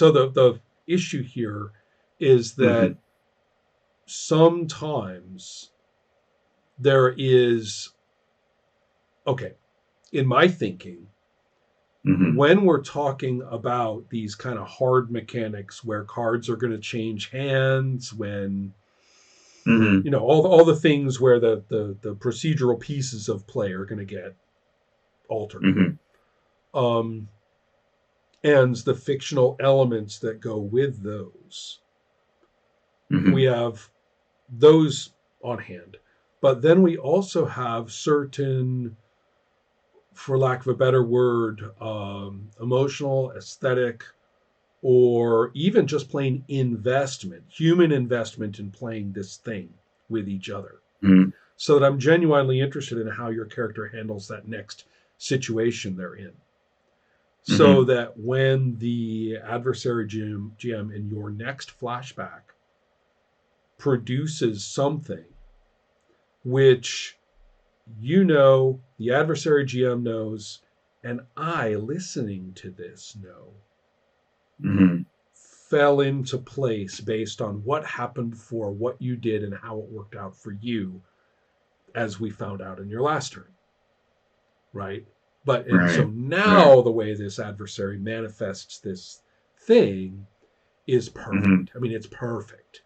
So the issue here is Mm-hmm. that sometimes there is, okay, in my thinking, Mm-hmm. when we're talking about these kind of hard mechanics where cards are going to change hands, when Mm-hmm. all the things where the procedural pieces of play are going to get altered, Mm-hmm. um, and the fictional elements that go with those, we Mm-hmm. have those on hand. But then we also have certain, for lack of a better word, emotional, aesthetic, or even just plain investment, human investment in playing this thing with each other. Mm-hmm. So that I'm genuinely interested in how your character handles that next situation they're in. So Mm-hmm. that when the adversary GM in your next flashback produces something which the adversary GM knows, and I, listening to this, know, Mm-hmm. fell into place based on what happened before, what you did, and how it worked out for you, as we found out in your last turn, right? And so Right. Right. now the way this adversary manifests this thing is Mm-hmm. perfect. I mean, it's perfect.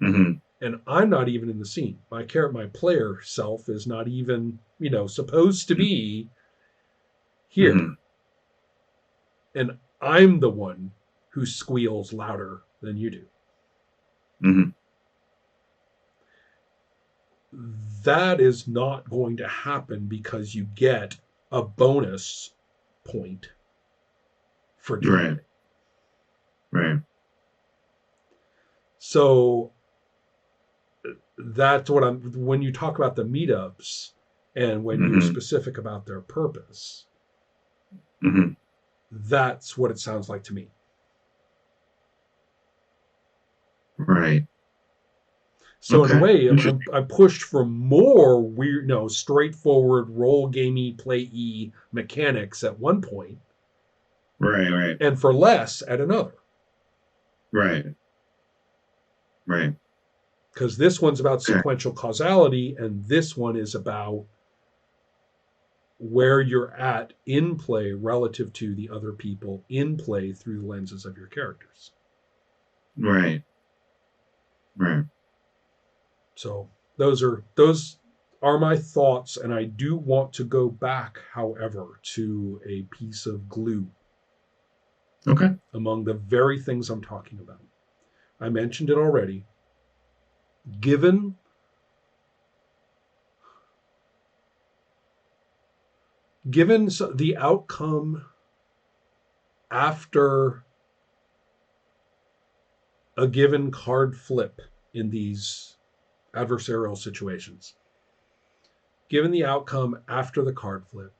Mm-hmm. And I'm not even in the scene. My player self is not even, supposed to be here. Mm-hmm. And I'm the one who squeals louder than you do. Mm-hmm. That is not going to happen because you get a bonus point for doing Right. it. Right. So that's what when you talk about the meetups and when you're Mm-hmm. specific about their purpose, Mm-hmm. that's what it sounds like to me. Right. So in a Okay. way, Interesting. I'm pushed for more weird, no, straightforward role gamey, play y mechanics at one point, Right. Right. and for less at another. Right. Right. Because this one's about Okay. sequential causality, and this one is about where you're at in play relative to the other people in play through the lenses of your characters. Right. Right. So those are my thoughts, and I do want to go back, however, to a piece of glue Okay. among the very things I'm talking about. I mentioned it already. Given given the outcome after a given card flip in these adversarial situations, given the outcome after the card flip,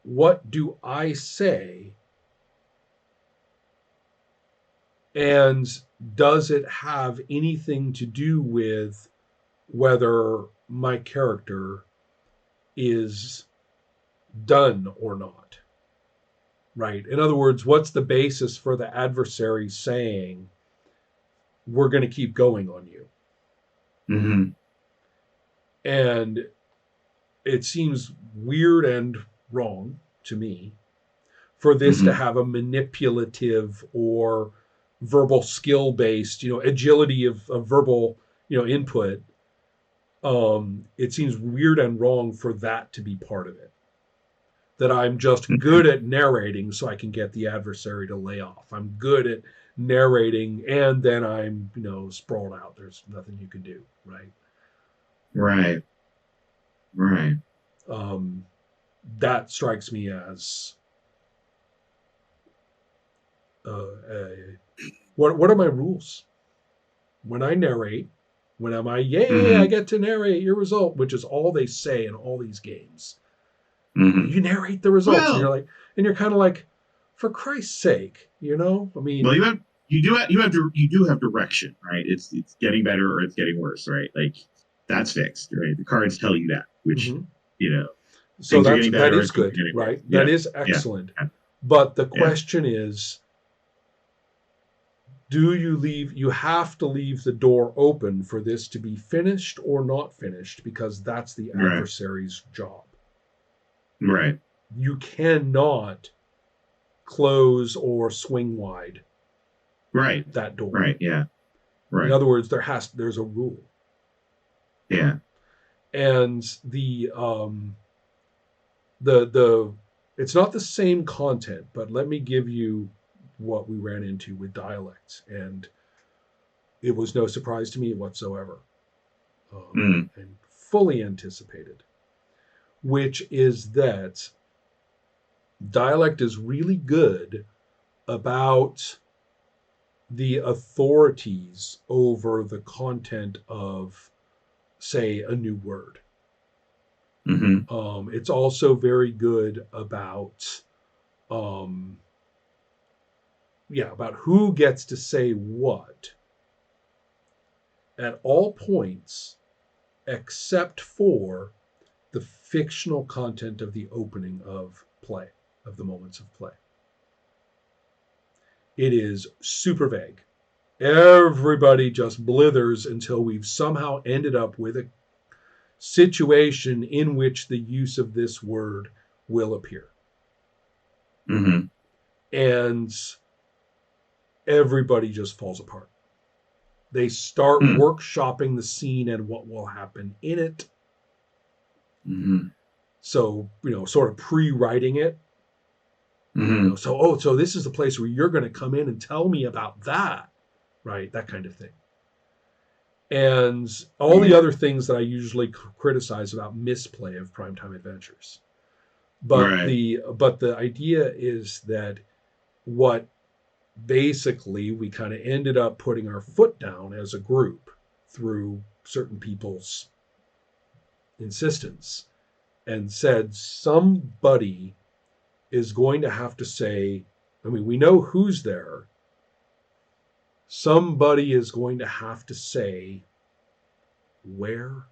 what do I say? And does it have anything to do with whether my character is done or not? Right? In other words, what's the basis for the adversary saying, we're going to keep going on you? Mm-hmm. And it seems weird and wrong to me for this to Mm-hmm. have a manipulative or verbal skill based, agility of verbal, input. It seems weird and wrong for that to be part of it. That I'm just Mm-hmm. good at narrating so I can get the adversary to lay off. I'm good at narrating and then I'm, sprawled out. There's nothing you can do, right? Right. Right. Um, that strikes me as a, what are my rules when I narrate? When am I? Yay! I Mm-hmm. get to narrate your result, which is all they say in all these games. Mm-hmm. You narrate the results, and Well, you're kind of like, for Christ's sake, I well, mean, you do have direction, right? It's getting better or it's getting worse, right? Like that's fixed, right? The cards tell you that, which mhm. you know. So Things are getting that better is and things are good, getting worse. right? That Yeah, is yeah, excellent. But the yeah, question is, do you leave, you have to leave the door open for this to be finished or not finished, because that's the right, adversary's job. right, You cannot close or swing wide right, that door. right, yeah, In right, other words, there's a rule. yeah, And the it's not the same content, but let me give you what we ran into with dialects, and it was no surprise to me whatsoever, mm, and fully anticipated, which is that dialect is really good about the authorities over the content of, say, a new word. mm-hmm, It's also very good about, um, yeah, about who gets to say what at all points, except for the fictional content of the opening of play, of the moments of play. It is super vague. Everybody just blithers until we've somehow ended up with a situation in which the use of this word will appear. mm-hmm, And everybody just falls apart. They start mm, workshopping the scene and what will happen in it. mm-hmm, So, sort of pre writing it. mm-hmm, So this is the place where you're going to come in and tell me about that, right? That kind of thing. And all the yeah, other things that I usually criticize about misplay of primetime adventures. But right, the idea is that what basically we kind of ended up putting our foot down as a group through certain people's insistence, and said somebody is going to have to say, I mean, we know who's there. Somebody is going to have to say where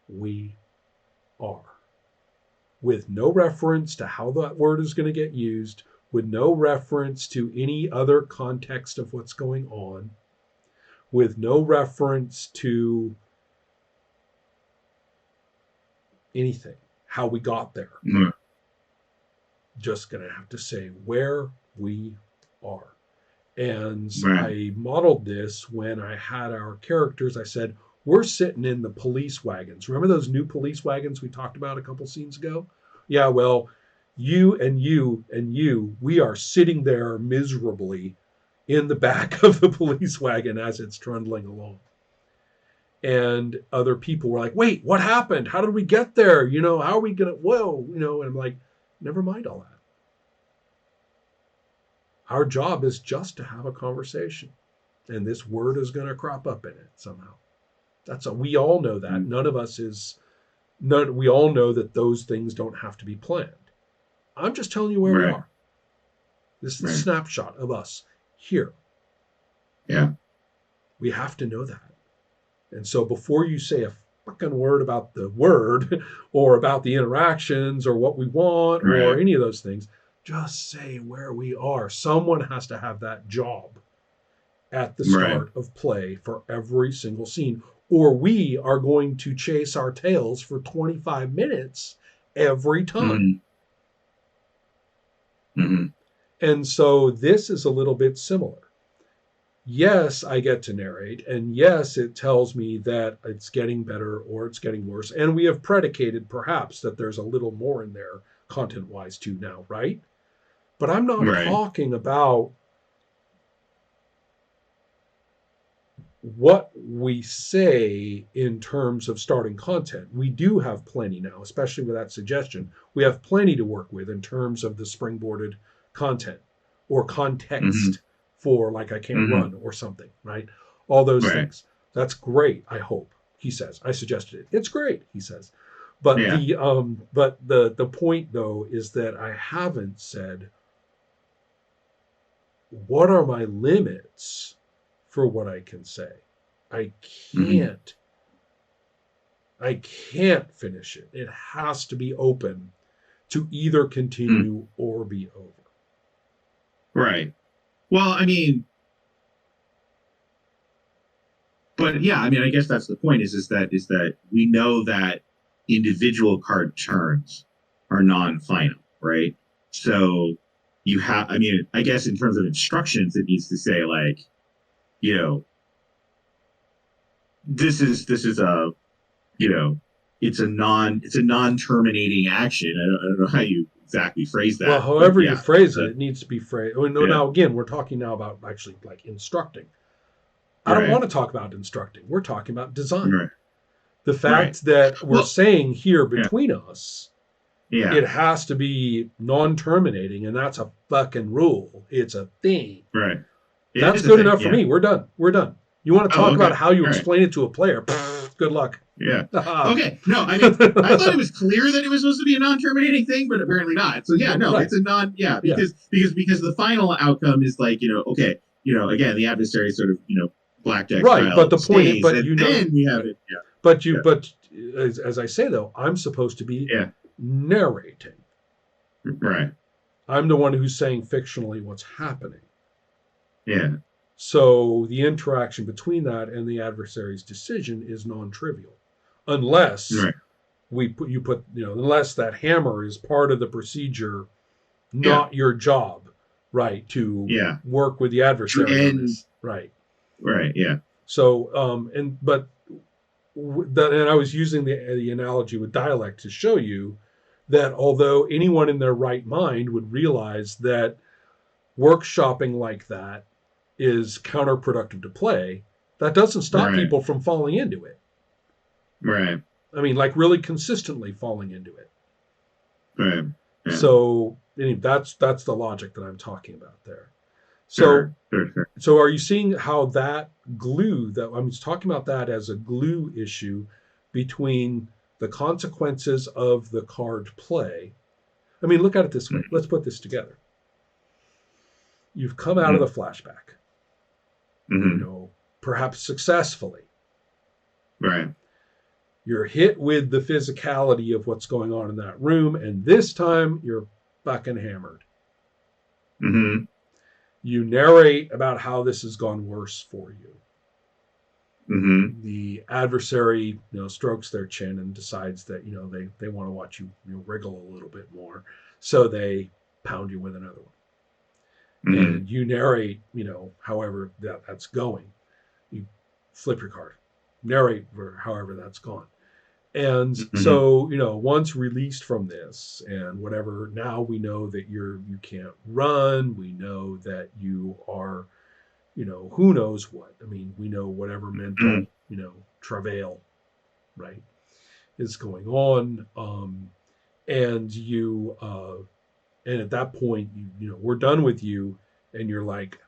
we are, with no reference to how that word is going to get used, with no reference to any other context of what's going on, with no reference to anything, how we got there. mm, Just going to have to say where we are. And right, I modeled this when I had our characters. I said, we're sitting in the police wagons. Remember those new police wagons we talked about a couple scenes ago? Yeah, well, you, we are sitting there miserably in the back of the police wagon as it's trundling along. And other people were like, wait, what happened? How did we get there? How are we going to, whoa, and I'm like, never mind all that. Our job is just to have a conversation, and this word is going to crop up in it somehow. We all know that. mm, None of us is none. We all know that those things don't have to be planned. I'm just telling you where we right, are. This is the right, snapshot of us here. yeah, We have to know that. And so before you say a fucking word about the word or about the interactions or what we want or right, any of those things, just say where we are. Someone has to have that job at the right, start of play for every single scene, or we are going to chase our tails for 25 minutes every time. mm-hmm, mm-hmm, And so this is a little bit similar. Yes, I get to narrate, and yes, it tells me that it's getting better or it's getting worse. And we have predicated perhaps that there's a little more in there content wise too now, right? But I'm not right, talking about what we say in terms of starting content. We do have plenty now, especially with that suggestion. We have plenty to work with in terms of the springboarded content or mm-hmm, context for, like, I can't mm-hmm, run or something, right? All those right, things. That's great, I hope, he says. I suggested it. It's great, he says. But yeah, the point though is that I haven't said what are my limits for what I can say. I mm-hmm, can't I can't finish it. It has to be open to either continue or be over. Right. Well, I mean, but yeah, I mean, I guess that's the point is that we know that individual card turns are non-final, right? So you have, I mean, I guess in terms of instructions, it needs to say like, you know, this is a, you know, it's a non-terminating action. I don't know how you exactly phrase Well, that, but however you yeah, phrase it, it needs to be phrased. Oh, no, yeah, now again, we're talking now about actually like instructing. I don't right, want to talk about instructing. We're talking about design. right, The right. fact that we're Well, saying here yeah, between us, yeah, it has to be non-terminating, and that's a fucking rule. It's a thing. right. It That's is a good thing. enough for Yeah. me. We're done. We're done. You want to Oh, talk about okay. how you All right. explain it to a player? Good luck. Yeah. Okay. No, I mean, I thought it was clear that it was supposed to be a non-terminating thing, but apparently not. So yeah, no, Right. it's a non. Yeah, Yeah. because the final outcome is like, okay, again, the adversary sort of blackjack Right. But style the point, stays, but and you know, then we have right. it. Yeah. But you, Yeah. but as I say though, I'm supposed to be Yeah. narrating. Right. I'm the one who's saying fictionally what's happening. Yeah. So the interaction between that and the adversary's decision is non-trivial, unless Right. unless that hammer is part of the procedure, Yeah. not your job, right? To Yeah. work with the To adversary on end. this, right? Right. Yeah. So, and I was using the analogy with dialect to show you that although anyone in their right mind would realize that workshopping like that is counterproductive to play, that doesn't stop Right. people from falling into it. Right. I mean, like really consistently falling into it. Right. Yeah. So anyway, that's the logic that I'm talking about there. So Sure. so are you seeing how that glue that I'm talking about that as a glue issue between the consequences of the card play? I mean, look at it this way. Let's put this together. You've come out of the flashback, Mm-hmm. perhaps successfully. Right. You're hit with the physicality of what's going on in that room, and this time you're fucking hammered. Mm-hmm. You narrate about how this has gone worse for you. Mm-hmm. The adversary, strokes their chin and decides that they want to watch you, wriggle a little bit more, so they pound you with another one. Mm-hmm. And you narrate, however that's going. You flip your card, narrate for however that's gone. And Mm-hmm. so, once released from this and whatever, now we know that you can't run. We know that you are, who knows what. I mean, we know whatever mental, travail, right, is going on. And and at that point, we're done with you, and you're like,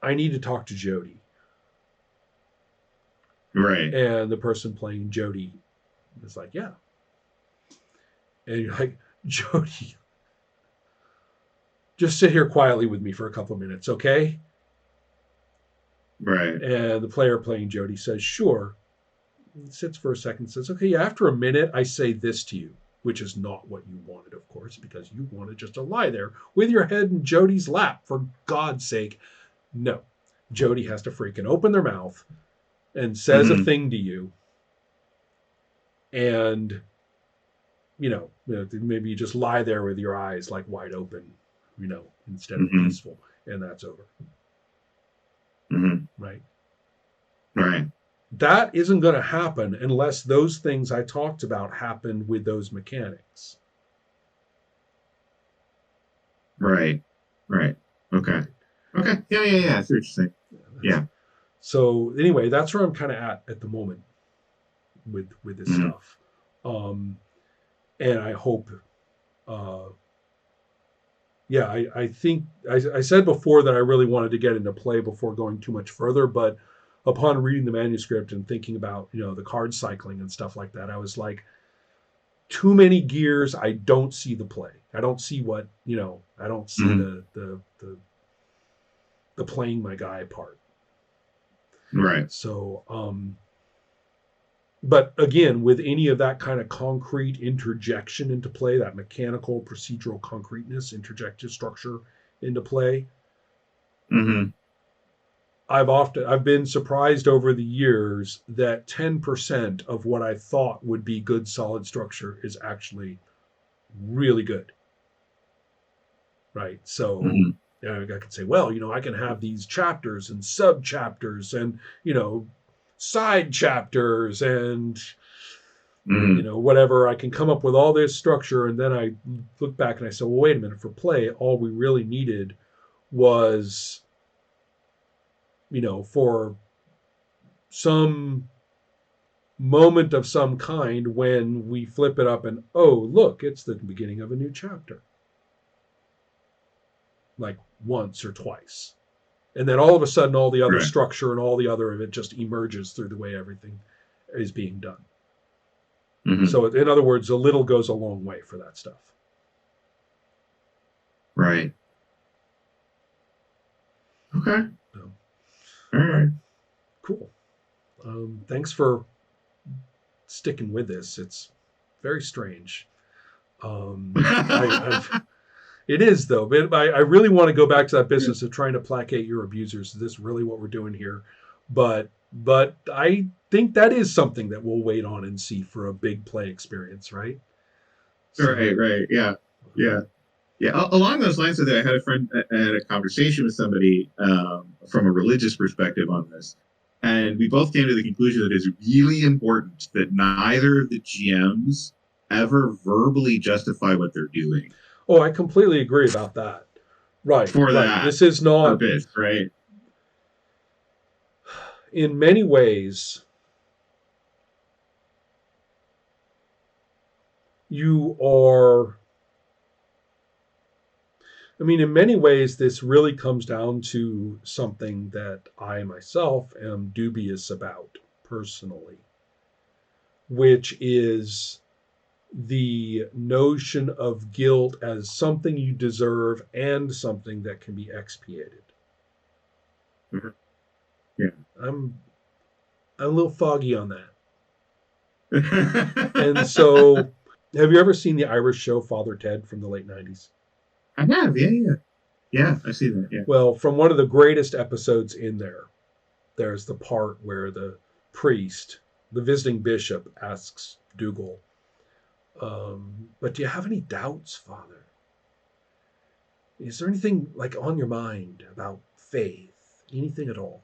I need to talk to Jody. Right. And the person playing Jody is like, yeah. And you're like, Jody, just sit here quietly with me for a couple of minutes, okay? Right. And the player playing Jody says, sure. Sits for a second, says, okay, after a minute, I say this to you, which is not what you wanted, of course, because you wanted just to lie there with your head in Jody's lap, for God's sake. No. Jody has to freaking open their mouth and says a thing to you. And, maybe you just lie there with your eyes like wide open, instead of peaceful, and that's over. Mm-hmm. Right. Right. That isn't going to happen unless those things I talked about happen with those mechanics. Right. Right. Okay. Okay. Yeah. I see what you're saying. Yeah. So anyway, that's where I'm kind of at the moment with this stuff. And I hope, I think I said before that I really wanted to get into play before going too much further, but upon reading the manuscript and thinking about, the card cycling and stuff like that, I was like, too many gears. I don't see the play. I don't see what, I don't see the playing my guy part. Right. So, But again, with any of that kind of concrete interjection into play, that mechanical procedural concreteness, interjected structure into play, Mm-hmm. I've been surprised over the years that 10% of what I thought would be good solid structure is actually really good. Right. So Mm-hmm. I could say, well, I can have these chapters and sub chapters and, side chapters and, Mm-hmm. whatever. I can come up with all this structure. And then I look back and I say, well, wait a minute. For play, all we really needed was, for some moment of some kind when we flip it up and, oh, look, it's the beginning of a new chapter. Like once or twice. And then all of a sudden, all the other Right. structure and all the other of it just emerges through the way everything is being done. Mm-hmm. So, in other words, a little goes a long way for that stuff. Right. Okay. So, All right. cool. Thanks for sticking with this. It's very strange. It is though, but I really want to go back to that business of trying to placate your abusers. Is this really what we're doing here? But I think that is something that we'll wait on and see for a big play experience, right? So, Right. Right. Yeah. Yeah. Yeah. Along those lines, I had a friend had a conversation with somebody from a religious perspective on this, and we both came to the conclusion that it's really important that neither of the GMs ever verbally justify what they're doing oh, I completely agree about that. Right, for right. that This is not, purpose, right? in many ways, you are, I mean, in many ways, this really comes down to something that I myself am dubious about personally, which is the notion of guilt as something you deserve and something that can be expiated. Mhm. Yeah. I'm I'm a little foggy on that. And so, have you ever seen the Irish show Father Ted from the late 90s? I have, yeah, yeah, yeah. I see that, yeah. Well, from one of the greatest episodes in there, there's the part where the priest, the visiting bishop, asks Dougal, but do you have any doubts, Father? Is there anything like on your mind about faith? Anything at all?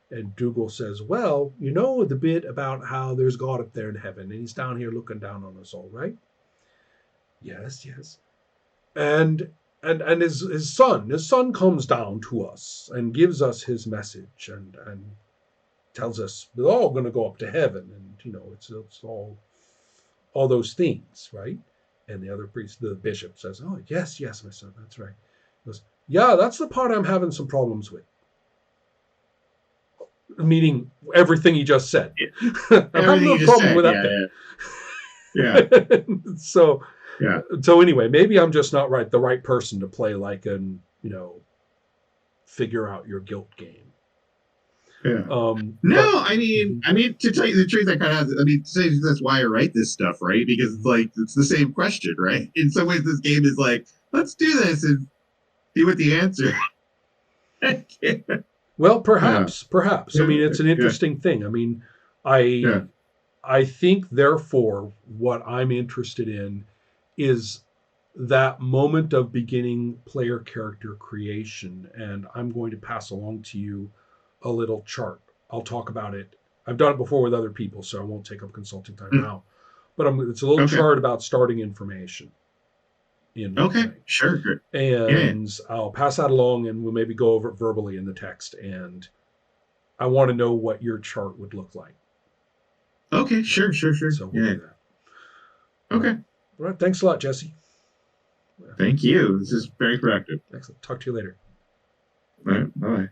And Dougal says, well, you know the bit about how there's God up there in heaven and he's down here looking down on us all, right? Yes, yes. And his son comes down to us and gives us his message and tells us we're all going to go up to heaven and it's all those things, right? And the other priest, the bishop, says, oh yes, yes, my son, that's right. He goes, yeah, that's the part I'm having some problems with, meaning everything he just said. Yeah. I'm having Everything a you just problem said, with that yeah, bit. yeah, so yeah, so anyway, maybe I'm just not the right person to play like an figure out your guilt game. yeah, yeah. But No, I mean, to tell you the truth, I kind of, I mean, to say that's why I write this stuff, right? Because it's like it's the same question, right? In some ways, this game is like, let's do this and see what the answer. Yeah, well, yeah, perhaps. I mean, it's an yeah, interesting thing. I mean, I yeah. I think therefore what I'm interested in is that moment of beginning player character creation, and I'm going to pass along to you a little chart. I'll talk about it. I've done it before with other people, so I won't take up consulting time Mm, now. But it's a little okay, chart about starting information in role okay, playing, sure, good. Yeah, and I'll pass that along, and we'll maybe go over it verbally in the text. And I want to know what your chart would look like. okay, Right. sure, sure, sure. So we'll Yeah, do that. All right. okay. All right. Thanks a lot, Jesse. Thank you. This Yeah. is very productive. Excellent. Talk to you later. All right, bye.